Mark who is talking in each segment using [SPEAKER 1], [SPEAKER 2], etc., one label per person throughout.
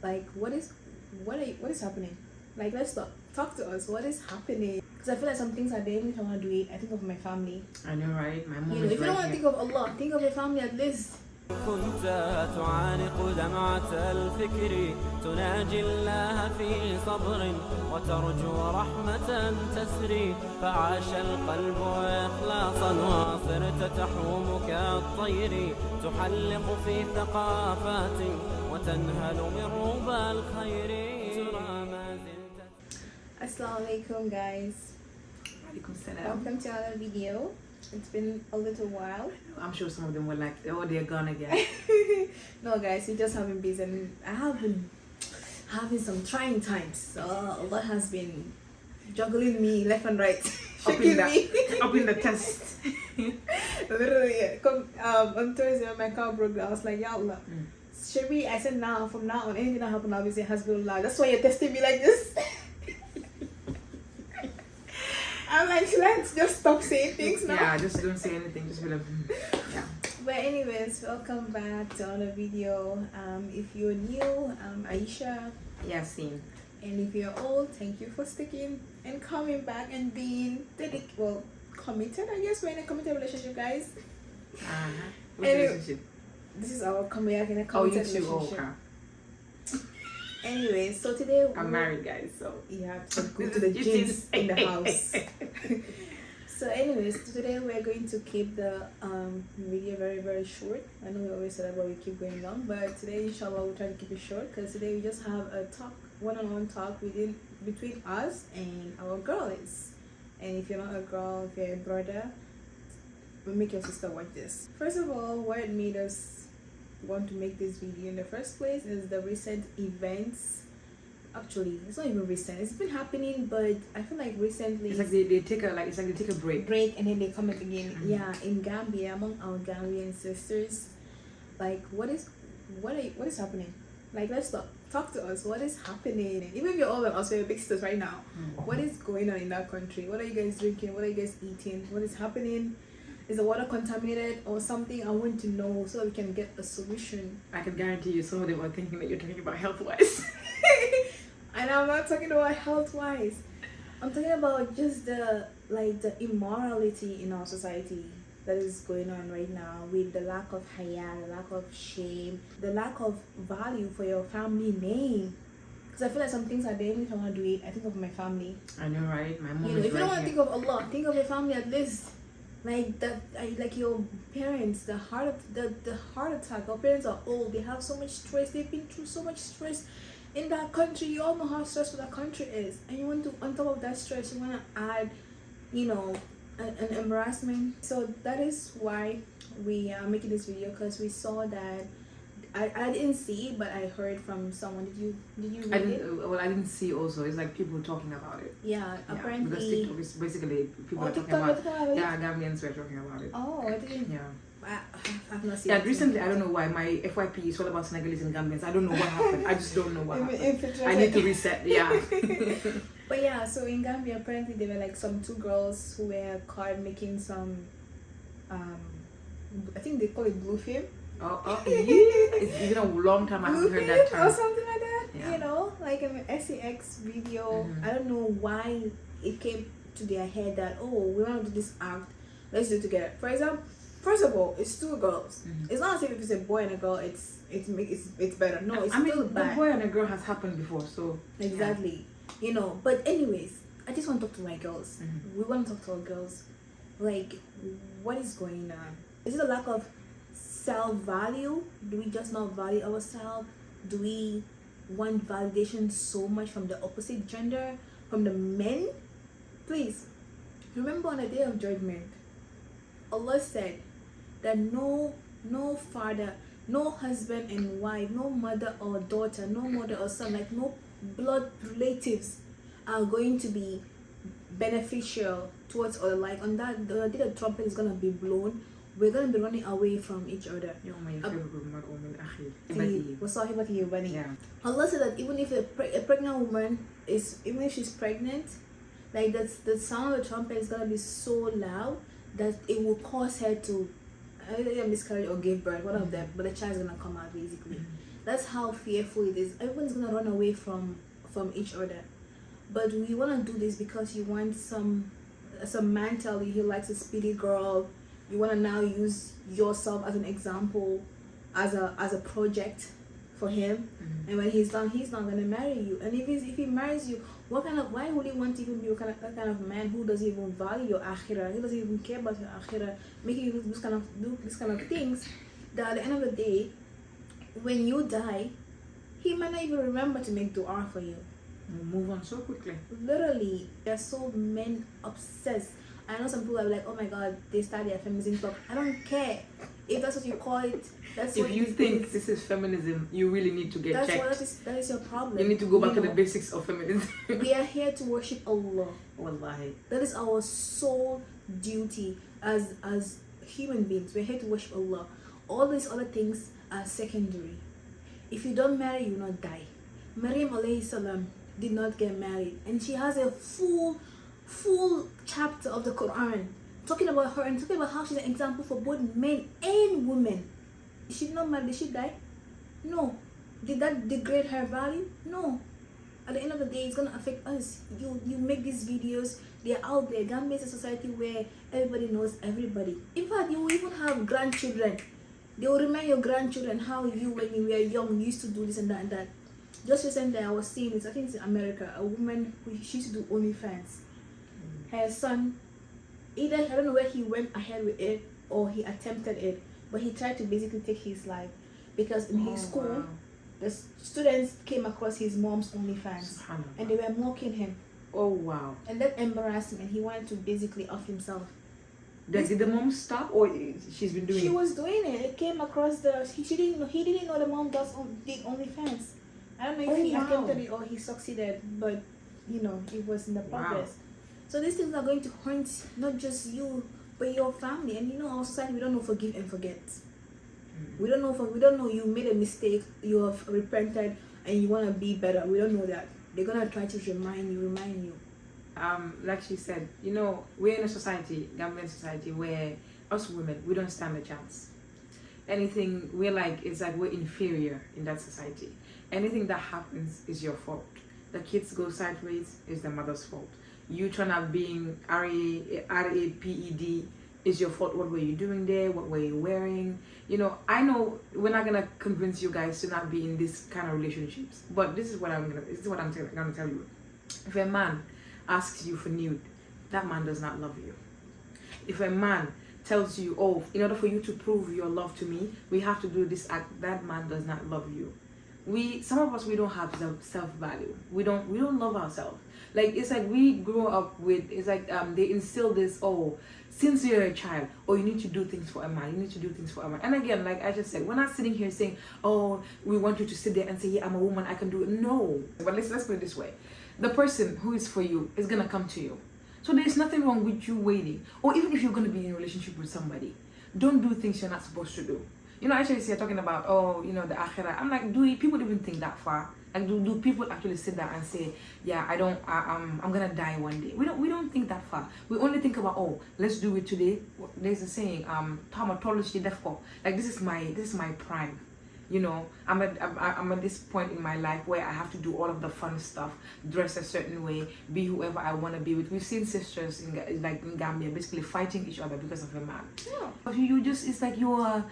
[SPEAKER 1] Like, what is happening? Like, let's talk to us. What is happening? Because I feel like some things are there. Even if I want to do it, I think of my family.
[SPEAKER 2] I know, right? My mom
[SPEAKER 1] You know,
[SPEAKER 2] is
[SPEAKER 1] if you don't
[SPEAKER 2] right
[SPEAKER 1] want to
[SPEAKER 2] here.
[SPEAKER 1] think of Allah, think of your family at least.
[SPEAKER 3] كنت تعانق دمعة الفكر تناجي الله في صبر وترجو رحمة تسري فعاش القلب إخلاصا وصرت تحوم كالطير تحلق في ثقافات وتنهل من ربى الخير ترى ما زلت.
[SPEAKER 1] Assalamu alaikum, guys.
[SPEAKER 2] Alaikum salam.
[SPEAKER 1] Welcome to another video. It's been a little while.
[SPEAKER 2] I'm sure some of them were like, oh, they're gone again.
[SPEAKER 1] No, guys, we just have been busy, and I have been having some trying times. So Allah has been juggling me left and right,
[SPEAKER 2] up in the test.
[SPEAKER 1] Literally, on Thursday when my car broke down, I was like, Ya Allah, should we? I said, now, from now on, anything that happens, I'll be saying Hasbunallah. That's why you're testing me like this. I'm like, let's just stop saying things now.
[SPEAKER 2] Yeah, just don't say anything. Just be like, yeah.
[SPEAKER 1] But anyways, welcome back to another video. If you're new, I'm Aisha.
[SPEAKER 2] Yasin.
[SPEAKER 1] And if you're old, thank you for sticking and coming back and being committed. I guess we're in a committed relationship, guys.
[SPEAKER 2] What
[SPEAKER 1] Anyway,
[SPEAKER 2] relationship?
[SPEAKER 1] This is our coming in a
[SPEAKER 2] Oh, you
[SPEAKER 1] committed
[SPEAKER 2] too. Oh,
[SPEAKER 1] relationship.
[SPEAKER 2] okay.
[SPEAKER 1] Anyway, so today
[SPEAKER 2] I'm married, guys, so.
[SPEAKER 1] you have to go to the gyms in the house. So anyways, today we're going to keep the video very, very short. I know we always say that, but we keep going long. But today, inshallah, we'll try to keep it short because today we just have a talk, one-on-one talk between us and our girls. And if you're not a girl, if you're a brother, we'll make your sister watch this. First of all, what made us want to make this video in the first place is the recent events. Actually, it's not even recent. It's been happening, but I feel like recently
[SPEAKER 2] It's like they take a break.
[SPEAKER 1] and then they come up again. Yeah, in Gambia, among our Gambian sisters, like what is happening? Like, let's talk to us. What is happening? Even if you're all of us, we're big sisters right now. What is going on in that country? What are you guys drinking? What are you guys eating? What is happening? Is the water contaminated or something? I want to know so that we can get a solution.
[SPEAKER 2] I can guarantee you some of them are thinking that you're talking about health-wise.
[SPEAKER 1] And I'm not talking about health-wise. I'm talking about just the immorality in our society that is going on right now, with the lack of haya, the lack of shame, the lack of value for your family name. Because I feel like some things are there. Even if I want to do it, I think of my family.
[SPEAKER 2] I know, right? My mom
[SPEAKER 1] You know,
[SPEAKER 2] is
[SPEAKER 1] if you
[SPEAKER 2] right
[SPEAKER 1] don't want to
[SPEAKER 2] here.
[SPEAKER 1] think of Allah, think of your family at least. Like that, like your parents, the heart attack. Our parents are old. They have so much stress. They've been through so much stress in that country. You all know how stressful that country is, and you want to, on top of that stress, you want to add, an embarrassment. So that is why we are making this video, because we saw that. I didn't see it, but I heard from someone. Did you read it?
[SPEAKER 2] I didn't see also. It's like people talking about it.
[SPEAKER 1] Yeah,
[SPEAKER 2] Because
[SPEAKER 1] apparently.
[SPEAKER 2] TikTok is basically people are talking
[SPEAKER 1] TikTok
[SPEAKER 2] about.
[SPEAKER 1] is talking about it?
[SPEAKER 2] Yeah, Gambians were talking about it.
[SPEAKER 1] Oh, I didn't.
[SPEAKER 2] Yeah.
[SPEAKER 1] I've not seen
[SPEAKER 2] Yeah,
[SPEAKER 1] it.
[SPEAKER 2] recently, I don't know why my FYP is all about Senegalese and Gambians. I don't know what happened. I just don't know what happened.
[SPEAKER 1] Infiltrated.
[SPEAKER 2] I need to reset. Yeah.
[SPEAKER 1] But yeah, so in Gambia, apparently there were like some two girls who were caught making some, I think they call it blue film.
[SPEAKER 2] Yeah. It's been a long time I haven't heard that
[SPEAKER 1] Or
[SPEAKER 2] term.
[SPEAKER 1] something like that.
[SPEAKER 2] Yeah.
[SPEAKER 1] You know, like an SEX video.
[SPEAKER 2] Mhm.
[SPEAKER 1] I don't know why it came to their head that, oh, we want to do this act. Let's do it together. For example, first of all, it's two girls.
[SPEAKER 2] Mhm.
[SPEAKER 1] It's not as if it's a boy and a girl. It's better. No, it's
[SPEAKER 2] I mean,
[SPEAKER 1] still
[SPEAKER 2] the
[SPEAKER 1] bad.
[SPEAKER 2] boy and a girl has happened before, so.
[SPEAKER 1] Exactly. You know, but anyways, I just want to talk to my girls.
[SPEAKER 2] Mhm.
[SPEAKER 1] We want to talk to our girls. Like, what is going on? Is it a lack of self-value? Do we just not value ourselves? Do we want validation so much from the opposite gender, from the men? Please, remember on the day of judgment, Allah said that no father, no husband and wife, no mother or daughter, no mother or son, like no blood relatives are going to be beneficial towards other. Like on that the day the trumpet is gonna be blown, we're gonna be running away from each other.
[SPEAKER 2] Yeah.
[SPEAKER 1] Allah said that even if a pregnant woman even if she's pregnant, like the sound of the trumpet is gonna be so loud that it will cause her to either miscarry or give birth, one of them, but the child is gonna come out basically. That's how fearful it is. Everyone's gonna run away from each other, but we want to do this because you want some man tell you he likes a speedy girl. You want to now use yourself as an example, as a project for him. And when he's done, he's not gonna marry you. And if he marries you, why would he want to even be that kind of man who doesn't even value your akhirah? He doesn't even care about your akhirah, making you do this kind of things. That at the end of the day, when you die, he might not even remember to make dua for you.
[SPEAKER 2] We'll move on so quickly.
[SPEAKER 1] Literally, they're so men obsessed. I know some people are like, oh my god, they start their feminism talk. I don't care if that's what you call it. That's
[SPEAKER 2] If
[SPEAKER 1] what
[SPEAKER 2] you
[SPEAKER 1] it
[SPEAKER 2] think
[SPEAKER 1] is.
[SPEAKER 2] this is feminism, you really need to get checked.
[SPEAKER 1] That is your problem.
[SPEAKER 2] You need to go back to the
[SPEAKER 1] know,
[SPEAKER 2] basics of feminism.
[SPEAKER 1] we are here to worship Allah.
[SPEAKER 2] Wallahi.
[SPEAKER 1] That is our sole duty as human beings. We're here to worship Allah. All these other things are secondary. If you don't marry, you will not die. Maryam alayhi salam did not get married, and she has a full chapter of the Quran talking about her and talking about how she's an example for both men and women. She did not marry. Did she die? No. Did that degrade her value? No. At the end of the day, it's gonna affect us. You make these videos, they're out there. Gambia is a society where everybody knows everybody. In fact, you will even have grandchildren. They will remind your grandchildren how you, when you were young, used to do this and that and that. Just recently, I was seeing this, I think it's in America, a woman who she used to do OnlyFans. Her son, either, I don't know where he went ahead with it or he attempted it, but he tried to basically take his life. Because in his school,
[SPEAKER 2] wow.
[SPEAKER 1] the students came across his mom's OnlyFans and they were mocking him.
[SPEAKER 2] Oh wow.
[SPEAKER 1] And that embarrassed him and he wanted to basically off himself.
[SPEAKER 2] Did the mom stop or she's been doing
[SPEAKER 1] She
[SPEAKER 2] it?
[SPEAKER 1] was doing it. It came across he didn't know the mom did OnlyFans. I don't know if he attempted it or he succeeded, but you know, it was in the progress. So these things are going to haunt not just you, but your family. And you know, our society, we don't know forgive and forget. We don't know you made a mistake, you have repented, and you want to be better. We don't know that. They're gonna try to remind you.
[SPEAKER 2] Like she said, you know, we're in a society, Gambian society, where us women, we don't stand a chance. Anything we're like, it's like we're inferior in that society. Anything that happens is your fault. The kids go sideways is the mother's fault. You turn out being RAPED is your fault. What were you doing there? What were you wearing? You know, I know we're not gonna convince you guys to not be in this kind of relationships, but this is what I'm gonna tell you. If a man asks you for nude, that man does not love you. If a man tells you, oh, in order for you to prove your love to me, we have to do this act, that man does not love you. Some of us, we don't have self-value. We don't love ourselves. Like, it's like we grow up with, it's like they instill this, oh, since you're a child, oh, you need to do things for a man, you need to do things for a man. And again, like I just said, we're not sitting here saying, oh, we want you to sit there and say, yeah, I'm a woman, I can do it. No. But let's put it this way. The person who is for you is gonna come to you. So there's nothing wrong with you waiting. Or even if you're gonna be in a relationship with somebody, don't do things you're not supposed to do. You know, actually, you're talking about, oh, you know, the akhirah. I'm like, do people even think that far? Like, do people actually sit there and say, yeah, I'm gonna die one day? We don't think that far. We only think about, oh, let's do it today. There's a saying, like, this is my prime. You know, I'm at this point in my life where I have to do all of the fun stuff, dress a certain way, be whoever I want to be with. We've seen sisters in Gambia basically fighting each other because of a man. Yeah. But you just, it's like you're,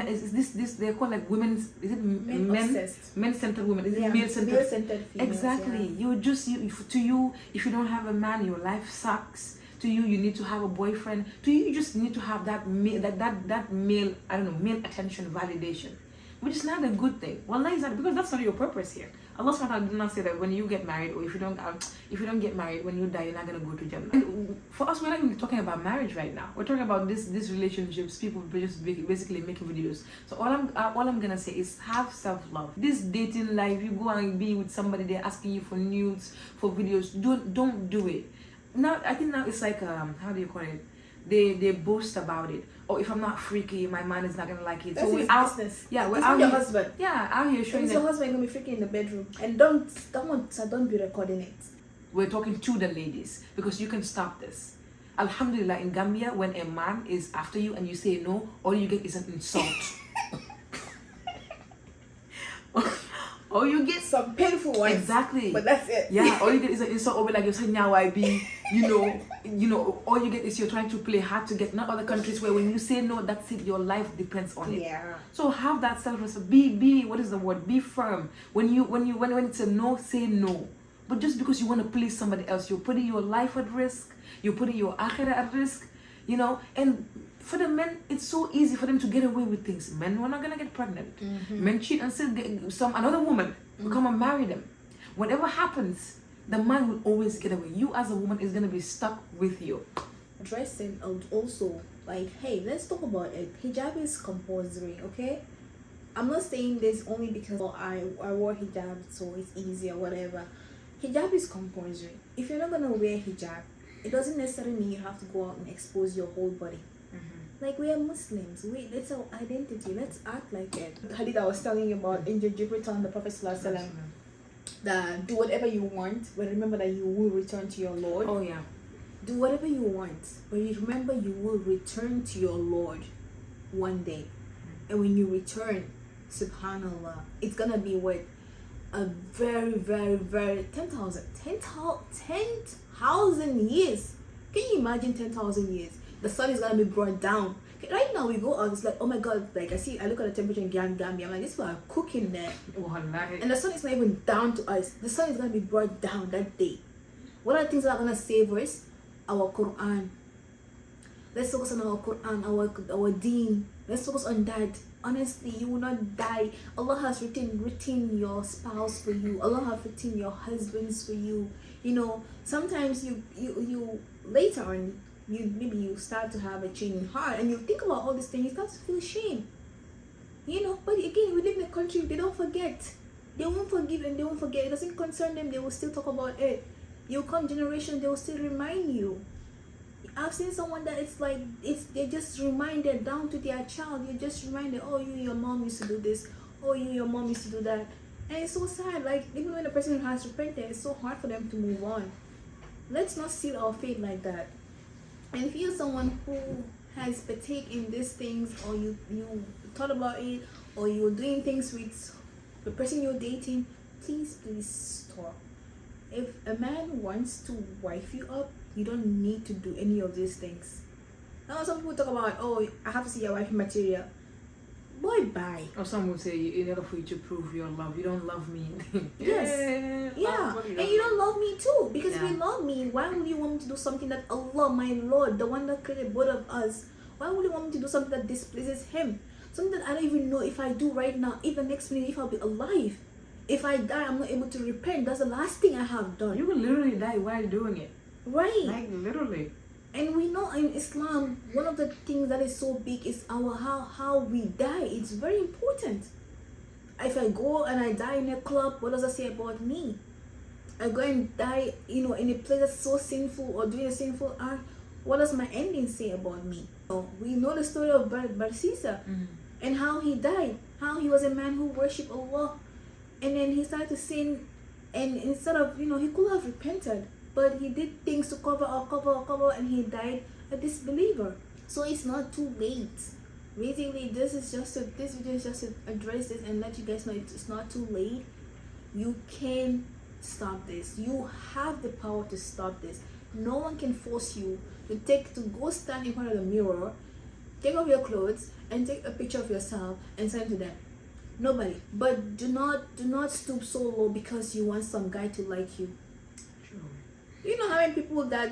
[SPEAKER 2] is this they're called like women's, is it men-centered women? Is it male-centered?
[SPEAKER 1] Male-centered females,
[SPEAKER 2] exactly.
[SPEAKER 1] Yeah.
[SPEAKER 2] You're just, to you, if you don't have a man, your life sucks. To you, you need to have a boyfriend. To you, you just need to have that male, that male, I don't know, male attention, validation. Which is not a good thing. Well, that is not, because that's not your purpose here. Allah subhanahu wa ta'ala did not say that when you get married, or if you don't get married, when you die, you're not gonna go to Jannah. And for us, we're not even talking about marriage right now. We're talking about these relationships. People just basically making videos. So all I'm gonna say is have self-love. This dating life, you go and be with somebody, they're asking you for nudes, for videos. Don't do it. Now I think now it's like how do you call it? They boast about it. Or if I'm not freaky, my man is not gonna like it.
[SPEAKER 1] That's
[SPEAKER 2] so
[SPEAKER 1] his
[SPEAKER 2] we're out.
[SPEAKER 1] business.
[SPEAKER 2] Yeah, we're
[SPEAKER 1] it's
[SPEAKER 2] out
[SPEAKER 1] your
[SPEAKER 2] here.
[SPEAKER 1] husband.
[SPEAKER 2] Yeah, out here showing
[SPEAKER 1] your husband gonna be freaking in the bedroom, and don't be recording it.
[SPEAKER 2] We're talking to the ladies because you can stop this. Alhamdulillah, in Gambia, when a man is after you and you say no, all you get is an insult. All you get,
[SPEAKER 1] some painful ones.
[SPEAKER 2] exactly.
[SPEAKER 1] But that's it.
[SPEAKER 2] Yeah, all you get is an insult over like you're saying now I be, you know, all you get is you're trying to play hard to get. Not other countries where when you say no, that's it. Your life depends on it.
[SPEAKER 1] Yeah.
[SPEAKER 2] So have that self-respect. Be what is the word? Be firm. When it's a no, say no. But just because you want to please somebody else, you're putting your life at risk. You're putting your akhirah at risk. You know, and for the men, it's so easy for them to get away with things. Men were not gonna get pregnant. Men cheat and still get another woman will come and marry them. Whatever happens, the man will always get away. You as a woman is gonna be stuck with you.
[SPEAKER 1] Dressing and also like, hey, let's talk about it. Hijab is compulsory, okay? I'm not saying this only because I wore hijab so it's easy or whatever. Hijab is compulsory. If you're not gonna wear hijab, it doesn't necessarily mean you have to go out and expose your whole body. Like, we are Muslims. That's our identity. Let's act like it. The hadith I was telling you about in Jibril telling the Prophet ﷺ that do whatever you want, but remember that you will return to your Lord.
[SPEAKER 2] Oh yeah.
[SPEAKER 1] Do whatever you want, but you remember you will return to your Lord one day. And when you return, subhanallah, it's gonna be what a very, very, very 10,000 years. Can you imagine 10,000 years? The sun is gonna be brought down. Right now we go out, it's like, oh my god, like I look at the temperature in Gambia, I'm like, these people are cooking there. And the sun is not even down to us. The sun is gonna be brought down that day. What are the things that are gonna save us? Our Quran. Let's focus on our Quran, our deen. Let's focus on that. Honestly, you will not die. Allah has written your spouse for you. Allah has written your husbands for you. You know, sometimes you later on, you start to have a change in heart and you think about all these things, you start to feel shame. You know, but again, we live in a country, they don't forget. They won't forgive and they won't forget. It doesn't concern them, they will still talk about it. You'll come generation, they will still remind you. I've seen someone that they're just reminded down to their child. You're just reminded, oh, your mom used to do this. Oh, your mom used to do that. And it's so sad. Like, even when the person has repented, it's so hard for them to move on. Let's not seal our fate like that. And if you're someone who has partake in these things, or you thought about it, or you're doing things with the person you're dating, please stop. If a man wants to wife you up, you don't need to do any of these things. Now some people talk about, oh, I have to see your wifey material. Boy, bye.
[SPEAKER 2] Or some will say, in order for you to prove your love, you don't love me.
[SPEAKER 1] Yes. Yeah. And you don't love me too. Because if you love me, why would you want me to do something that Allah, my Lord, the one that created both of us, why would you want me to do something that displeases Him? Something that I don't even know if I do right now, if the next minute, if I'll be alive. If I die, I'm not able to repent. That's the last thing I have done.
[SPEAKER 2] You will literally die while doing it.
[SPEAKER 1] Right.
[SPEAKER 2] Like, literally.
[SPEAKER 1] And we know in Islam, one of the things that is so big is how we die. It's very important. If I go and I die in a club, what does that say about me? I go and die, in a place that's so sinful or doing a sinful act, what does my ending say about me? We know the story of Barsisa and how he died, how he was a man who worshipped Allah, and then he started to sin, and instead of, he could have repented, but he did things to cover, and he died a disbeliever. So it's not too late. Basically, this video is just to address this and let you guys know it's not too late. You can stop this. You have the power to stop this. No one can force you to go stand in front of the mirror, take off your clothes, and take a picture of yourself and send to them. Nobody. But do not stoop so low because you want some guy to like you. You know how many people that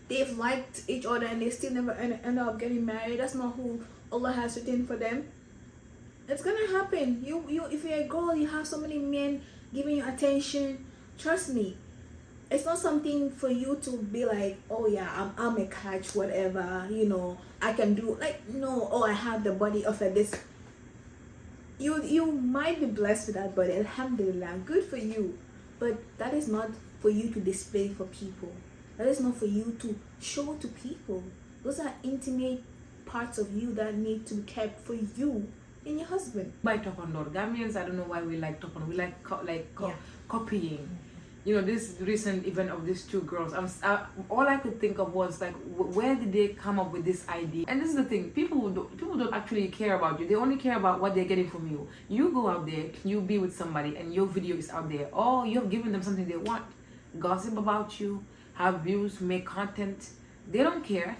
[SPEAKER 1] they've liked each other and they still never end up getting married? That's not who Allah has written for them. It's gonna happen. If you're a girl, you have so many men giving you attention. Trust me, it's not something for you to be like, oh yeah, I'm a catch, whatever. I can do no. Oh, I have the body of this. You might be blessed with that body, alhamdulillah, good for you. But that is not for you to display for people. That is not for you to show to people. Those are intimate parts of you that need to be kept for you and your husband.
[SPEAKER 2] By Topandor, Gambians, I don't know why we like Topandor. We like copying. this recent event of these two girls, all I could think of was like, where did they come up with this idea? And this is the thing: people don't actually care about you. They only care about what they're getting from you. You go out there, you be with somebody, and your video is out there. Oh, you've given them something they want. Gossip about you, have views, make content. They don't care.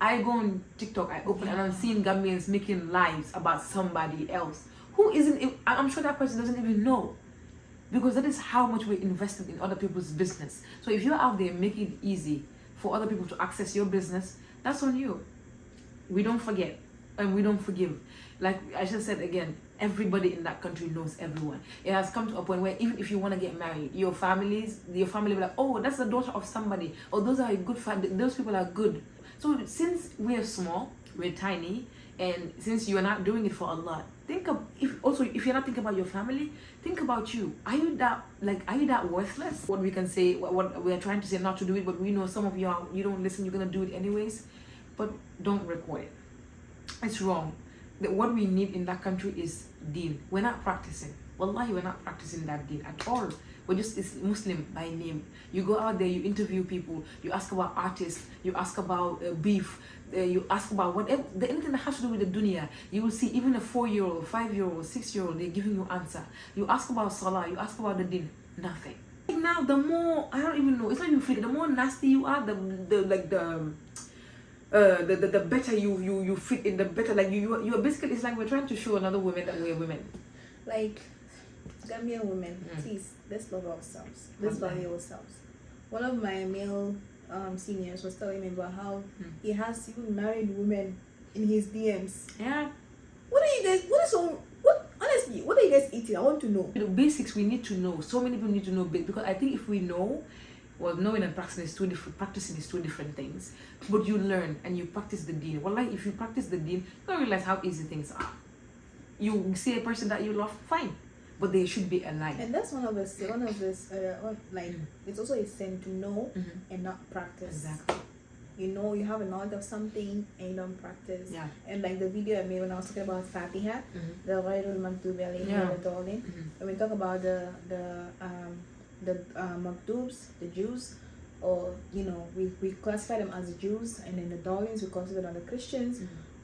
[SPEAKER 2] I go on TikTok, I open, and I'm seeing Gambians making lives about somebody else who isn't. I'm sure that person doesn't even know. Because that is how much we're invested in other people's business. So if you're out there making it easy for other people to access your business, that's on you. We don't forget and we don't forgive. Like I just said again, everybody in that country knows everyone. It has come to a point where even if you want to get married, your family will be like, oh, that's the daughter of somebody, or those are a good family, those people are good. So since we're small, we're tiny, and since you are not doing it for Allah, if you're not thinking about your family, think about you. Are you that worthless? What we can say, what we are trying to say, not to do it, but we know some of you don't listen. You're gonna do it anyways, but don't record it. It's wrong. What we need in that country is deen. We're not practicing. Wallahi, we're not practicing that deen at all. It's Muslim by name. You go out there, you interview people, you ask about artists, you ask about beef, you ask about whatever, anything that has to do with the dunya. You will see even a 4-year-old, 5-year-old, 6-year-old, they're giving you answer. You ask about salah, you ask about the deen, nothing. Now, the more, I don't even know, it's not even fake, the more nasty you are, the better you fit in, the better, like you're basically, it's like we're trying to show another women that we're women.
[SPEAKER 1] Like, Gambian women, please, let's love ourselves. Let's value ourselves. One of my male seniors was telling me about how he has even married women in his DMs.
[SPEAKER 2] Yeah.
[SPEAKER 1] Honestly, what are you guys eating? I want to know.
[SPEAKER 2] The basics we need to know. So many people need to know, because I think if we know, well, knowing and practicing is two different things. But you learn and you practice the deen. Well, like if you practice the deen, you don't realize how easy things are. You see a person that you love, fine, but they should be aligned.
[SPEAKER 1] And that's one of this, it's also a sin to know and not practice.
[SPEAKER 2] Exactly.
[SPEAKER 1] You know, you have a knowledge of something and you don't practice.
[SPEAKER 2] Yeah.
[SPEAKER 1] And like the video I made when I was talking about Fatiha, the Ghayrul Maghdub Alayhim wa Dallin, when we talk about the Maghdubs, the Jews, or we classify them as Jews, and then the Dallins we consider them the Christians.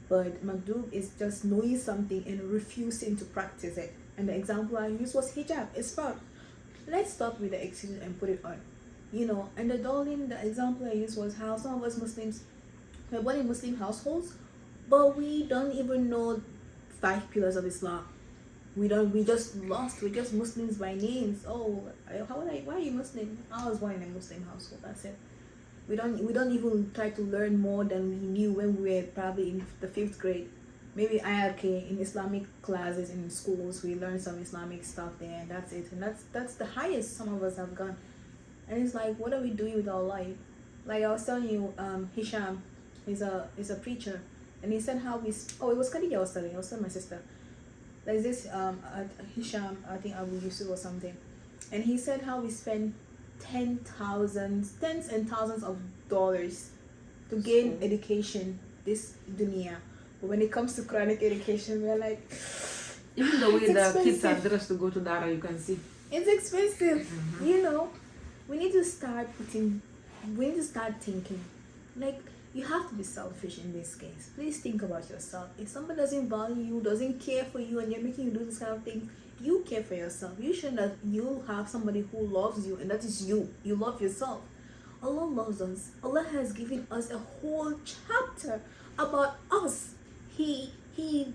[SPEAKER 1] But Maghdub is just knowing something and refusing to practice it. And the example I used was hijab. It's fun. Let's stop with the excuse and put it on. And the Dallin, the example I used was how some of us Muslims, we're born in Muslim households, but we don't even know 5 pillars of Islam. We're just lost. We're just Muslims by names. Oh, why are you Muslim? I was born in a Muslim household. That's it. We don't even try to learn more than we knew when we were probably in the 5th grade. Maybe IRK in Islamic classes in schools, we learn some Islamic stuff there, and that's it. And that's the highest some of us have gone. And it's like, what are we doing with our life? Like I was telling you, Hisham is a preacher, and he said how it was Khadija I was telling my sister. There's this Hisham, I think Abu Yusuf or something, and he said how we spend tens and thousands of dollars to gain education this dunya, but when it comes to Quranic education, we're like,
[SPEAKER 2] even the way the kids are dressed to go to Dara, you can see
[SPEAKER 1] it's expensive. We need to start thinking, like, you have to be selfish in this case. Please think about yourself. If somebody doesn't value you, doesn't care for you, and you're making you do this kind of thing, you care for yourself. You should that you have somebody who loves you, and that is you. You love yourself. Allah loves us. Allah has given us a whole chapter about us. He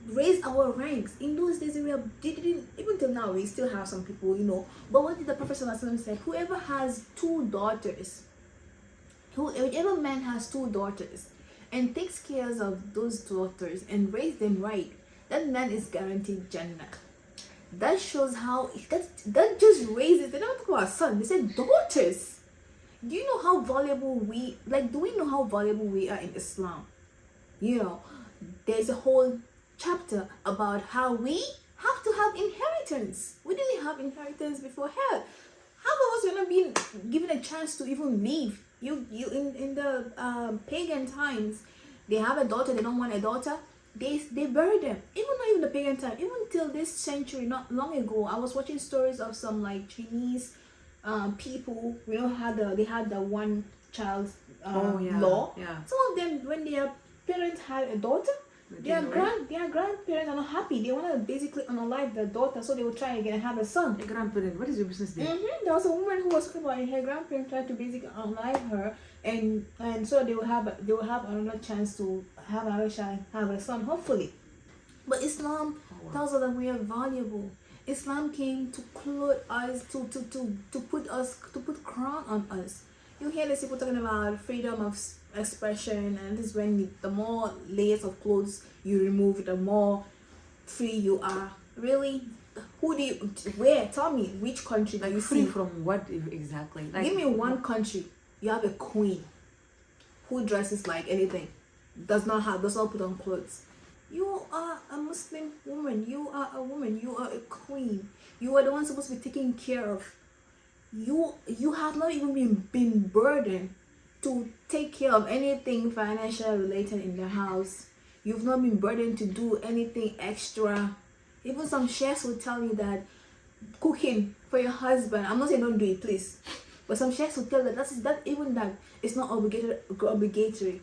[SPEAKER 1] raised our ranks. In those days, even till now, we still have some people, But what did the Prophet ﷺ say? Whoever man has 2 daughters and takes care of those daughters and raise them right, that man is guaranteed Jannah. That shows how that just raises. They don't talk about son. They said daughters. Do you know how valuable do we know how valuable we are in Islam? There's a whole chapter about how we have to have inheritance. We didn't have inheritance before. Hell, how of us are not being given a chance to even live? You in the pagan times, they have a daughter, they don't want a daughter, they bury them. Not even the pagan time, even till this century, not long ago, I was watching stories of some like Chinese people, they had the one child
[SPEAKER 2] Oh yeah.
[SPEAKER 1] law.
[SPEAKER 2] Yeah.
[SPEAKER 1] Some of them, when their parents had a daughter, their grandparents are not happy. They want to basically unalive their daughter, so they will try again and have a son.
[SPEAKER 2] Your grandparent, what is your business there?
[SPEAKER 1] There was a woman who was talking about her grandparents tried to basically unalive her, and so they will have another chance to have another child, have a son, hopefully. But Islam tells us that we are valuable. Islam came to clothe us, to put crown on us. You hear these people talking about freedom of expression, and this is when the more layers of clothes you remove, the more free you are. Really? Who do you, where? Tell me, which country do
[SPEAKER 2] Like
[SPEAKER 1] you
[SPEAKER 2] free
[SPEAKER 1] see?
[SPEAKER 2] from what exactly? Like,
[SPEAKER 1] Give me one country. You have a queen who dresses like anything, does not put on clothes. You are a Muslim woman. You are a woman. You are a queen. You are the one supposed to be taken care of. You have not even been burdened to take care of anything financial related in the house. You've not been burdened to do anything extra. Even some chefs will tell you that cooking for your husband, I'm not saying don't do it, please, but some chefs will tell that it's not obligatory.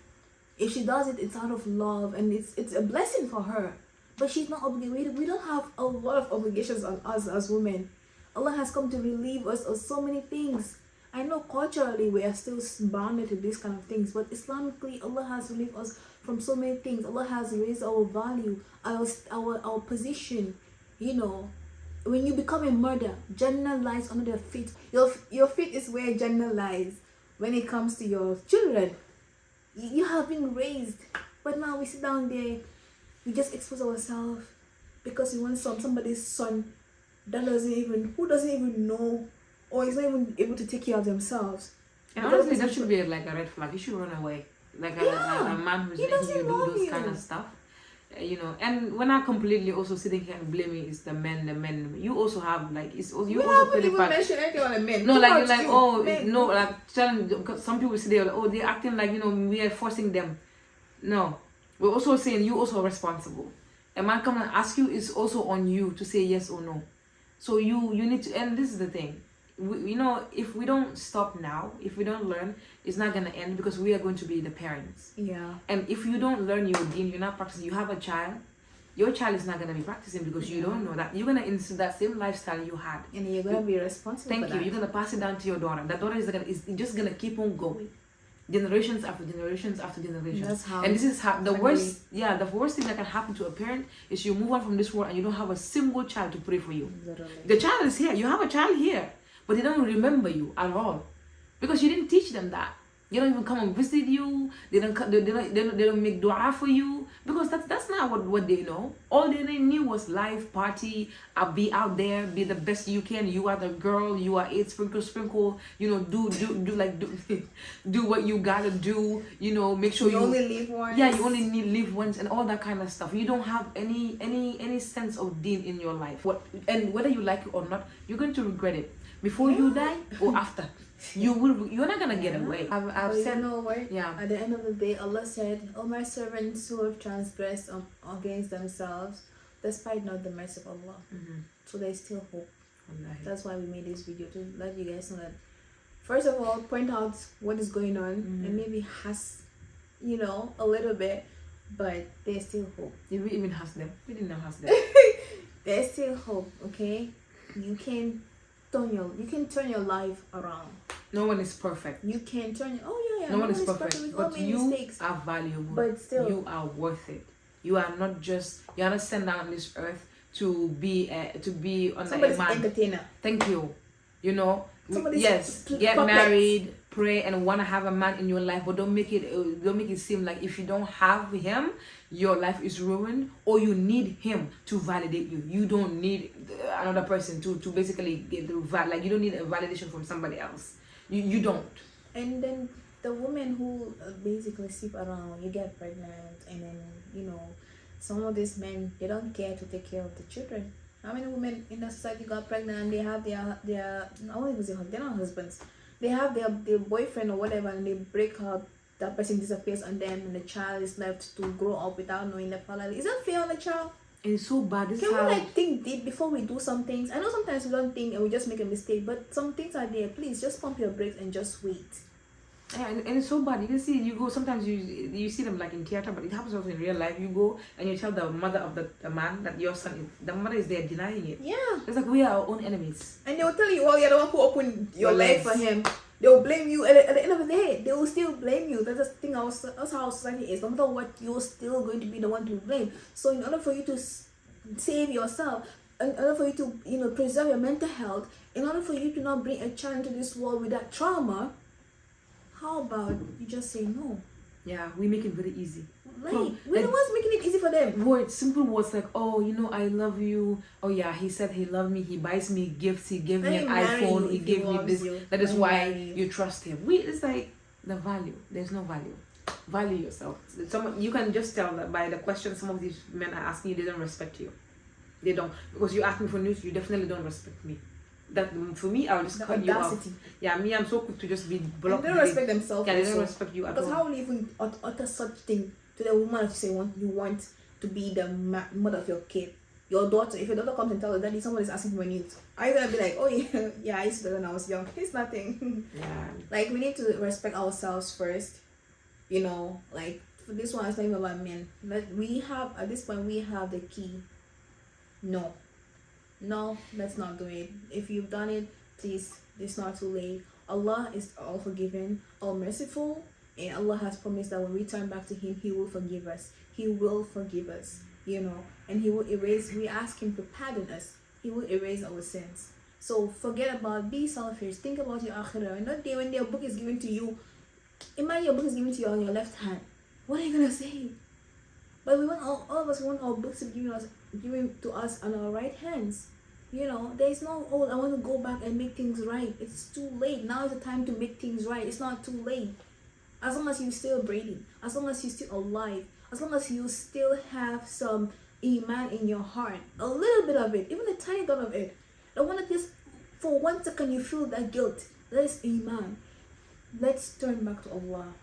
[SPEAKER 1] If she does it, it's out of love, and it's a blessing for her. But she's not obligated. We don't have a lot of obligations on us as women. Allah has come to relieve us of so many things. I know culturally we are still bounded to these kind of things, but Islamically, Allah has relieved us from so many things. Allah has raised our value, our position. You know, when you become a mother, Jannah lies under your feet. Your feet is where Jannah lies when it comes to your children. You have been raised, but now we sit down there, we just expose ourselves because we want somebody's son who doesn't even know, or is not even able to take care of themselves.
[SPEAKER 2] and honestly, that should be like a red flag. You should run away. Like a man who's making you do those kind of stuff. You know, and we're not completely also sitting here and blaming it's the men. You also have like it's also you also play the part.
[SPEAKER 1] Mention anything on the men.
[SPEAKER 2] No, like you're like
[SPEAKER 1] men.
[SPEAKER 2] no, like telling some people say they're acting like we are forcing them. No, we're also saying you also are responsible. A man come and ask you, it's also on you to say yes or no. So you need to, and this is the thing. If we don't stop now, if we don't learn, it's not gonna end because we are going to be the parents.
[SPEAKER 1] Yeah.
[SPEAKER 2] And if you don't learn your deen, you're not practicing. You have a child, your child is not gonna be practicing because you don't know that. You're gonna instill that same lifestyle you had.
[SPEAKER 1] And you're gonna be responsible.
[SPEAKER 2] Thank you. You're gonna pass it down to your daughter. That daughter is just gonna keep on going, generations after generations after generations.
[SPEAKER 1] That's how.
[SPEAKER 2] And this is how the worst. Yeah, the worst thing that can happen to a parent is you move on from this world and you don't have a single child to pray for you.
[SPEAKER 1] Literally.
[SPEAKER 2] The child is here. You have a child here, but they don't remember you at all because you didn't teach them that. They don't even come and visit you. They don't make dua for you because that's not what they know. All they knew was life, party, be out there, be the best you can. You are the girl. You are it. Sprinkle. Do what you gotta do. Make sure you
[SPEAKER 1] only live once.
[SPEAKER 2] Yeah, you only live once and all that kind of stuff. You don't have any sense of deen in your life. And whether you like it or not, you're going to regret it before you die or after. You're not gonna get away. I've said
[SPEAKER 1] no word.
[SPEAKER 2] Yeah.
[SPEAKER 1] At the end of the day, Allah said, "O my servants who have transgressed against themselves, despite not the mercy of Allah." So there's still hope.
[SPEAKER 2] Wallahi.
[SPEAKER 1] That's why we made this video to let you guys know that. First of all, point out what is going on and maybe has, a little bit, but there's still hope.
[SPEAKER 2] Did we even has them? We didn't know has them.
[SPEAKER 1] There's still hope. Okay, you can turn your life around.
[SPEAKER 2] No one is perfect.
[SPEAKER 1] You can turn.
[SPEAKER 2] No one is perfect.
[SPEAKER 1] We've all
[SPEAKER 2] But
[SPEAKER 1] made
[SPEAKER 2] you
[SPEAKER 1] mistakes.
[SPEAKER 2] are valuable.
[SPEAKER 1] But still,
[SPEAKER 2] you are worth it. You are not sent down on this earth to be under
[SPEAKER 1] somebody's
[SPEAKER 2] a man.
[SPEAKER 1] entertainer.
[SPEAKER 2] Thank you.
[SPEAKER 1] Somebody's
[SPEAKER 2] Get
[SPEAKER 1] puppet.
[SPEAKER 2] married, pray, and want to have a man in your life, but don't make it seem like if you don't have him, your life is ruined, or you need him to validate you. You don't need another person to basically get the you don't need a validation from somebody else. You don't.
[SPEAKER 1] And then the women who basically sleep around, you get pregnant, and then some of these men, they don't care to take care of the children. How many women in the society got pregnant and they have their I won't even say they're not husbands. They have their boyfriend or whatever, and they break up. That person disappears on them, and the child is left to grow up without knowing their father. Is that fair on the child?
[SPEAKER 2] And it's so bad. This
[SPEAKER 1] Can
[SPEAKER 2] is
[SPEAKER 1] we
[SPEAKER 2] how
[SPEAKER 1] like think deep before we do some things? I know sometimes we don't think and we just make a mistake, but some things are there. Please just pump your brakes and just wait.
[SPEAKER 2] yeah, and it's so bad. You can see you go sometimes you see them like in theater, but it happens also in real life. You go and you tell the mother of the man that your son is, the mother is there denying it.
[SPEAKER 1] Yeah.
[SPEAKER 2] It's like we are our own enemies.
[SPEAKER 1] And they will tell you, well, you're the one who opened your
[SPEAKER 2] Your
[SPEAKER 1] life
[SPEAKER 2] legs.
[SPEAKER 1] for him. They will blame you. At the end of the day, they will still blame you. That's the thing. That's how society is. No matter what, you're still going to be the one to blame. So in order for you to save yourself, in order for you to preserve your mental health, in order for you to not bring a child into this world with that trauma, how about you just say no?
[SPEAKER 2] Yeah, we make it very easy.
[SPEAKER 1] Like,
[SPEAKER 2] No,
[SPEAKER 1] we're the
[SPEAKER 2] like-
[SPEAKER 1] ones making it easy for them.
[SPEAKER 2] Words, simple words like, oh, I love you. Oh yeah, he said he loved me. He buys me gifts. He gave me
[SPEAKER 1] Let
[SPEAKER 2] an
[SPEAKER 1] him marry
[SPEAKER 2] iPhone.
[SPEAKER 1] you
[SPEAKER 2] He
[SPEAKER 1] if he
[SPEAKER 2] gave me
[SPEAKER 1] loves
[SPEAKER 2] this.
[SPEAKER 1] you.
[SPEAKER 2] That is
[SPEAKER 1] Let him
[SPEAKER 2] why
[SPEAKER 1] marry you.
[SPEAKER 2] you trust him. It's like the value. There's no value. Value yourself. You can just tell that by the questions some of these men are asking you, they don't respect you. They don't, because you ask me for news. You definitely don't respect me. That for me, I'll just
[SPEAKER 1] The
[SPEAKER 2] cut you off.
[SPEAKER 1] audacity.
[SPEAKER 2] Yeah, me, I'm so quick to just be
[SPEAKER 1] And
[SPEAKER 2] blocked.
[SPEAKER 1] they don't respect themselves.
[SPEAKER 2] Yeah, they don't
[SPEAKER 1] also.
[SPEAKER 2] respect you at
[SPEAKER 1] Because
[SPEAKER 2] all.
[SPEAKER 1] how will you even utter such thing to the woman if you say you want to be the mother of your kid? Your daughter, if your daughter comes and tells her daddy someone is asking for news, are you gonna be like, oh yeah, yeah, I used to do that when I was young. It's nothing.
[SPEAKER 2] Yeah.
[SPEAKER 1] Like, we need to respect ourselves first. Like for this one, it's not even about men. But we have at this point we have the key. No, let's not do it. If you've done it, please, it's not too late. Allah is all forgiving, all merciful, and Allah has promised that when we turn back to Him, He will forgive us. He will forgive us, and He will erase. We ask Him to pardon us. He will erase our sins. So forget about, be selfish. Think about your akhirah. And not day when your book is given to you. Imagine your book is given to you on your left hand. What are you gonna say? But we want all of us want our books to be given to us on our right hands. There's no, I want to go back and make things right. It's too late. Now is the time to make things right. It's not too late. As long as you're still breathing, as long as you're still alive, as long as you still have some iman in your heart, a little bit of it, even a tiny bit of it. I want to just, for 1 second, you feel that guilt. That is iman. Let's turn back to Allah.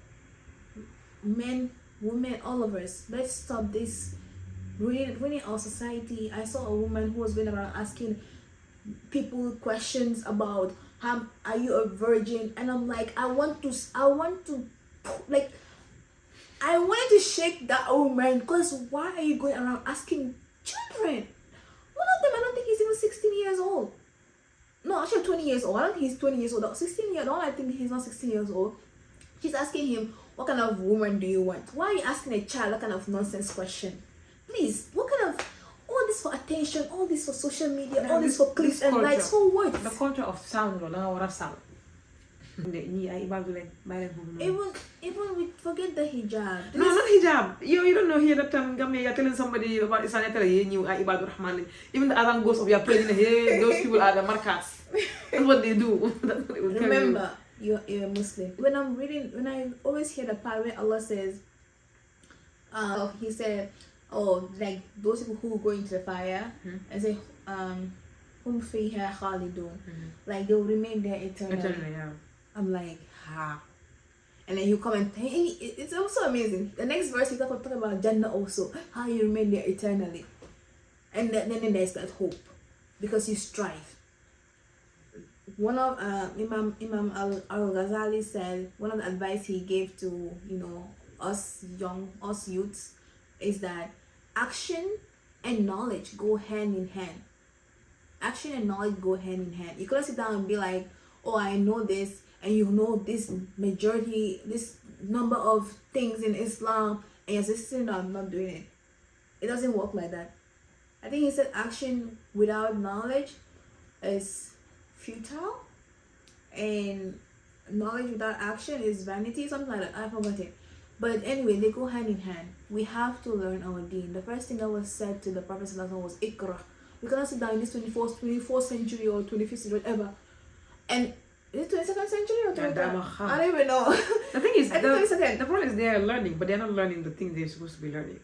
[SPEAKER 1] Men, women, all of us, let's stop this ruining our society. I saw a woman who was going around asking people questions about are you a virgin, and I'm like, I wanted to shake that woman, because why are you going around asking children? One of them, I don't think he's even 16 years old. No, actually 20 years old. I don't think he's 20 years old. 16 years old, I think he's not 16 years old. She's asking him, what kind of woman do you want? Why are you asking a child that kind of nonsense question? Please, what kind of, all this for attention, all this for social media, all this for clicks and
[SPEAKER 2] culture.
[SPEAKER 1] likes, for what?
[SPEAKER 2] The culture of sound, sound.
[SPEAKER 1] Even we forget the hijab.
[SPEAKER 2] No, not hijab. You don't know here that Gambia, you're telling somebody about Islam, you're telling you Ibadur Rahman. Even the Adhan ghosts of your praying, hey, those people are the markas. That's what they do. That's what they will tell you.
[SPEAKER 1] Remember, you're a Muslim. When I always hear the part where Allah says, He said, like those people who go into the fire and say, hum fiha khalidun, like they'll remain there eternally.
[SPEAKER 2] Yeah.
[SPEAKER 1] I'm like, ha. And then he'll come and it's also amazing. The next verse he talk about Jannah also, how you remain there eternally. And then there's that hope, because you strive. One of Imam Al-Ghazali said, one of the advice he gave to us youths is that action and knowledge go hand in hand. Action and knowledge go hand in hand. You couldn't sit down and be like, oh, I know this, and you know this number of things in Islam, and you're just saying, no, I'm not doing it. It doesn't work like that. I think he said action without knowledge is futile, and knowledge without action is vanity, something like that. I forgot it. But anyway, they go hand in hand. We have to learn our deen. The first thing that was said to the Prophet was Iqra. We cannot sit down in this 24th century or 25th century, whatever. And is it 22nd century or 23rd? I don't even know.
[SPEAKER 2] The thing is,
[SPEAKER 1] I think
[SPEAKER 2] the problem is they are learning, but they're not learning the things they're supposed to be learning.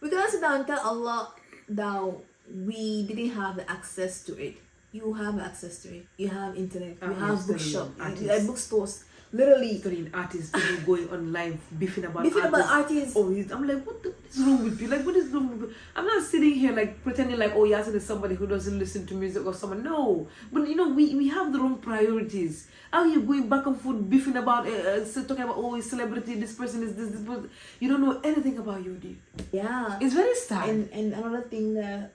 [SPEAKER 1] We cannot sit down and tell Allah that we didn't have the access to it. you have access to it. You have internet. You
[SPEAKER 2] I'm
[SPEAKER 1] have
[SPEAKER 2] studying
[SPEAKER 1] bookshop,
[SPEAKER 2] artists.
[SPEAKER 1] like bookstores. Literally,
[SPEAKER 2] Studying artists, people going online beefing about
[SPEAKER 1] beefing
[SPEAKER 2] artists.
[SPEAKER 1] about artists.
[SPEAKER 2] Oh, I'm like, what is wrong with you? Like, what is wrong with you? I'm not sitting here like pretending like, oh, Yasin is somebody who doesn't listen to music or someone. No, but you know, we have the wrong priorities. How you going back and forth beefing about, talking about, oh, celebrity, this person is this person. You don't know anything about you, dude.
[SPEAKER 1] Yeah.
[SPEAKER 2] It's very sad.
[SPEAKER 1] And another thing that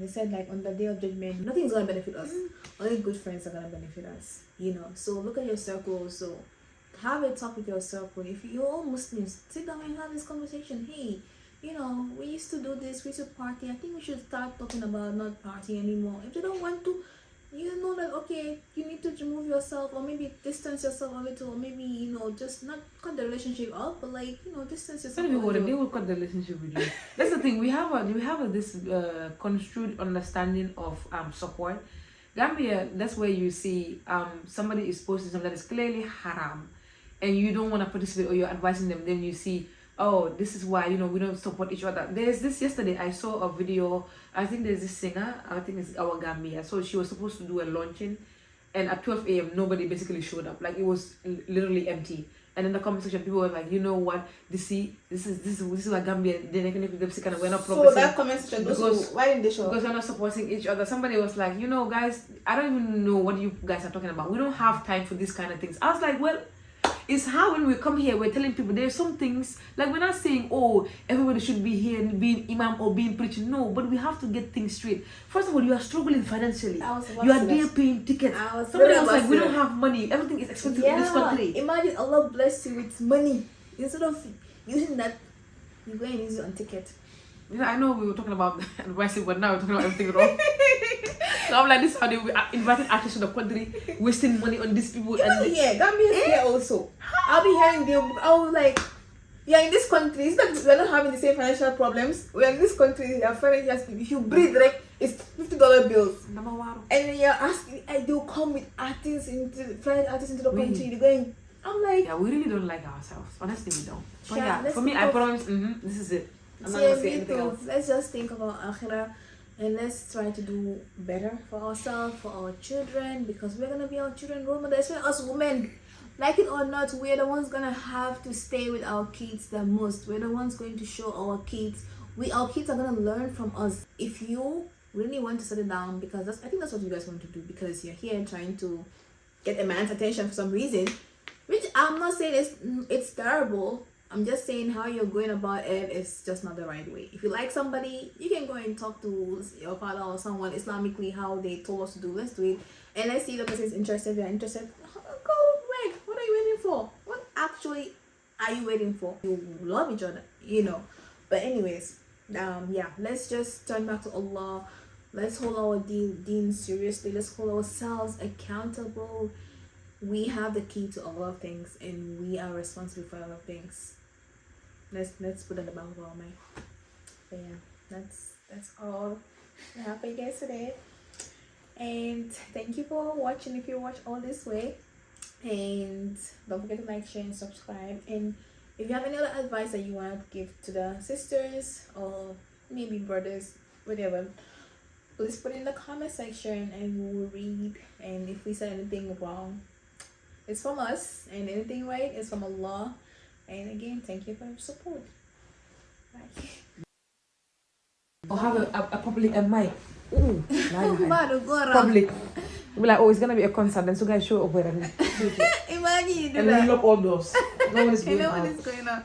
[SPEAKER 1] they said, like, on the day of judgment, nothing's gonna benefit us. Only good friends are gonna benefit us. You know. So look at your circle. So have a talk with your circle. If you're all Muslims, sit down and have this conversation. Hey, you know, we used to do this. We used to party. I think we should start talking about not partying anymore. If you don't want to, you know that, okay, you need to remove yourself, or maybe distance yourself a little, or maybe, you know, just not cut the relationship up, but like, you know, distance yourself a little.
[SPEAKER 2] They will cut the relationship with you. That's the thing. We have this construed understanding of support. Gambia, that's where you see somebody is posting something that is clearly haram, and you don't want to participate, or you're advising them. Then you see, oh, this is why, you know, we don't support each other. There's this yesterday. I saw a video. I think there's this singer. I think it's our Gambia. So she was supposed to do a launching, and at 12 a.m. nobody basically showed up. Like, it was literally empty. And in the comment section, people were like, you know what? This is what Gambia. We're not progressing.
[SPEAKER 1] So that comment section,
[SPEAKER 2] because
[SPEAKER 1] why didn't they show up?
[SPEAKER 2] Because we're not supporting each other. Somebody was like, you know, guys, I don't even know what you guys are talking about. We don't have time for these kind of things. I was like, well, it's how when we come here, we're telling people there's some things, like, we're not saying, oh, everybody should be here and being imam or being preaching. No, but we have to get things straight. First of all, you are struggling financially. You are there paying tickets. Somebody else like, we don't have money. Everything is expensive in this country.
[SPEAKER 1] Imagine Allah bless you with money. Instead of using that, you go and use it on ticket.
[SPEAKER 2] Yeah, I know we were talking about advising, but now we're talking about everything wrong. So I'm like, this is how they inviting artists to the country, wasting money on these people.
[SPEAKER 1] And Gambians here also. I'll be hearing them. I was like, yeah, in this country, it's not, we're not having the same financial problems. We're in this country, if you breathe, like, it's $50 bills. And then you're asking, they'll come with artists into the country. They're going, I'm like,
[SPEAKER 2] yeah, we really don't like ourselves. Honestly, we don't. But
[SPEAKER 1] yeah,
[SPEAKER 2] for me, I promise, this is it. I'm not gonna say anything else.
[SPEAKER 1] Let's just think about Akhirah, and let's try to do better for ourselves, for our children, because we're gonna be our children role models, especially us women. Like it or not, we're the ones gonna have to stay with our kids the most. We're the ones going to show our kids. Our kids are gonna learn from us. If you really want to settle down, because I think that's what you guys want to do, because you're here trying to get a man's attention for some reason, which I'm not saying it's terrible. I'm just saying how you're going about it is just not the right way. If you like somebody, you can go and talk to your father or someone Islamically how they told us to do. Let's do it. And let's see if the person is interested. If you're interested, go wait. What are you waiting for? What actually are you waiting for? You love each other, you know. But anyways, yeah, let's just turn back to Allah. Let's hold our deen seriously. Let's hold ourselves accountable. We have the key to a lot of things, and we are responsible for a lot of things. Let's put in the back of our mind. But yeah, that's all I have for you guys today. And thank you for watching. If you watch all this way, and don't forget to like, share, and subscribe. And if you have any other advice that you want to give to the sisters or maybe brothers, whatever, please put it in the comment section, and we will read. And if we said anything wrong, it's from us, and anything right is from Allah. And again, thank you for your support. Bye.
[SPEAKER 2] Or have a public mic. Ooh,
[SPEAKER 1] Public.
[SPEAKER 2] We're like, oh, it's gonna be a concert, then so guys show up with it.
[SPEAKER 1] Imagine you do
[SPEAKER 2] and
[SPEAKER 1] that.
[SPEAKER 2] then lock all doors. No one is going
[SPEAKER 1] No one
[SPEAKER 2] out.
[SPEAKER 1] is going out.